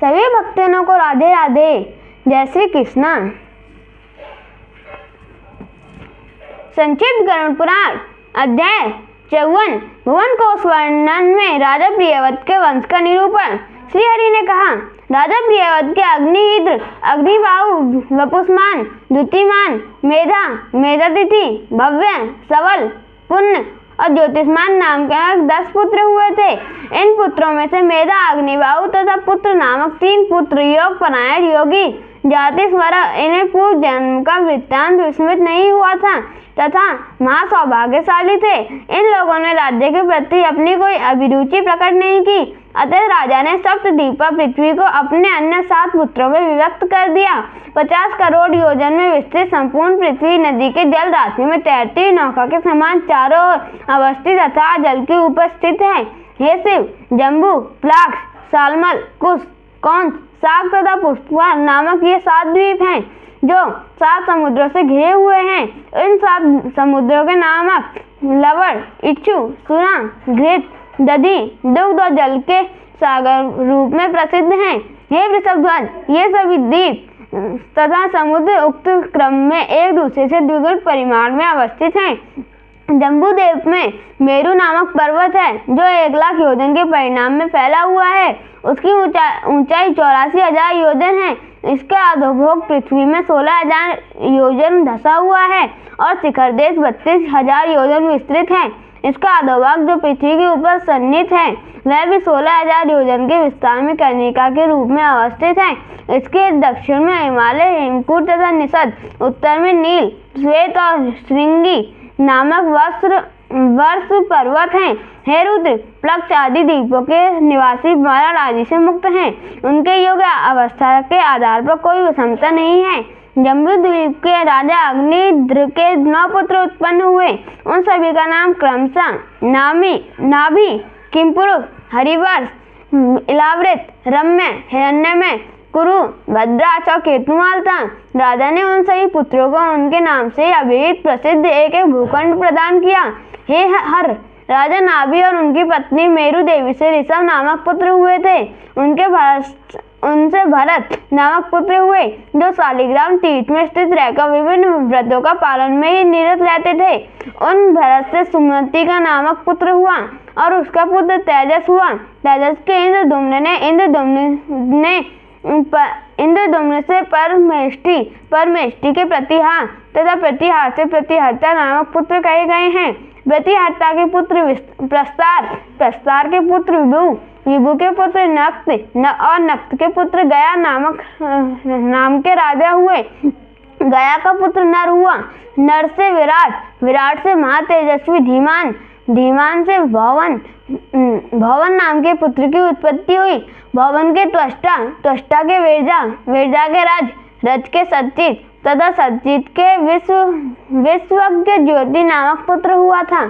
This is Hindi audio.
सभी भक्तजनों को राधे राधे। जय श्री कृष्ण। संक्षिप्त गरुड़ पुराण अध्याय 54। भुवन कोश वर्णन में राजा प्रियव्रत के वंश का निरूपण। श्री हरि ने कहा, राजा प्रियव्रत के अग्निहिद्र, अग्निबाहु, वपुष्मान, द्युतिमान, मेधा, मेधातिथि, भव्य, सबल, पुण्य और ज्योतिष्मान नाम के 10 पुत्र हुए थे। इन पुत्रों में से मेधा, अग्निबाहु तथा पुत्र नामक 3 पुत्र योग परायण योगी जाति स्वर, इन्हें पूर्व जन्म का वृत्तांत विस्मृत नहीं हुआ था तथा महासौभाग्यशाली थे। इन लोगों ने राज्य के प्रति अपनी कोई अभिरुचि प्रकट नहीं की, अतः राजा ने सप्तद्वीपा पृथ्वी को अपने अन्य 7 पुत्रों में विभक्त कर दिया। 50 करोड़ योजन में विस्तृत संपूर्ण पृथ्वी नदी के जल राशि में तैरती हुई नौका के समान चारों ओर अवस्थित तथा जल के ऊपर स्थित है। हे शिव, जम्बू, प्लाक्ष, सालमल, कुश, कौंस, साग तथा पुष्पा नामक ये 7 द्वीप हैं जो 7 समुद्रों से घिरे हुए हैं। इन 7 समुद्रों के नामक लवण, इच्छु, सुना, घृत, दधि, दुग्ध और जल के सागर रूप में प्रसिद्ध हैं। हे वृषभध्वज, ये सभी द्वीप तथा समुद्र उक्त क्रम में एक दूसरे से द्विगुण परिमाण में अवस्थित हैं। जम्बू द्वीप में मेरु नामक पर्वत है जो 1 लाख योजन के परिणाम में फैला हुआ है। उसकी ऊंचाई 84,000 योजन है। इसका अधोभाग पृथ्वी में 16,000 योजन धसा हुआ है और शिखर देश 32,000 योजन विस्तृत है। इसका अधोभाग जो पृथ्वी के ऊपर सन्निहित है वह भी 16,000 योजन के विस्तार में कर्णिका के रूप में अवस्थित है। इसके दक्षिण में हिमालय, हेमकूट तथा निषद, उत्तर में नील, श्वेत और श्रृंगी नामक वर्ष पर्वत हैं। हे रुद्र, प्लक्ष आदि द्वीपों के निवासी मरण आदि से मुक्त हैं। उनके योग अवस्था के आधार पर कोई विषमता नहीं है। जम्बू द्वीप के राजा अग्निद्र के 9 पुत्र उत्पन्न हुए। उन सभी का नाम क्रमशः नाभि, किमपुरुष, हरिवर्ष, इलावृत, रम्य, हिरण्यमय, कुरु, भद्राक्ष और केतुमाल था। राजा ने उन सभी पुत्रों को उनके नाम से अभिहित प्रसिद्ध एक भूखंड प्रदान किया। हे हर, राजा नाभि और उनकी पत्नी मेरु देवी से ऋषभ नामक पुत्र हुए थे। उनसे भरत नामक पुत्र हुए जो शालिग्राम तीर्थ में स्थित रहकर विभिन्न व्रतों का पालन में ही निरत रहते थे। उन भरत से सुमति का नामक पुत्र हुआ और उसका पुत्र तेजस हुआ। तेजस के इंद्रदुम्न से परमेष्टि के प्रतिहार तथा प्रतिहार से प्रतिहर्ता नामक पुत्र कहे गए हैं। प्रतिहर्ता के पुत्र प्रस्तार के पुत्र विभु के पुत्र नक्त और नक्त के पुत्र गया नाम के राजा हुए। गया का पुत्र नर हुआ। नर से विराट से महातेजस्वी धीमान से भवन नाम के पुत्र की उत्पत्ति हुई। भवन के त्वष्टा के वेरजा के रज के सच्चित तथा सच्चित के विश्वज्ञ ज्योति नामक पुत्र हुआ था।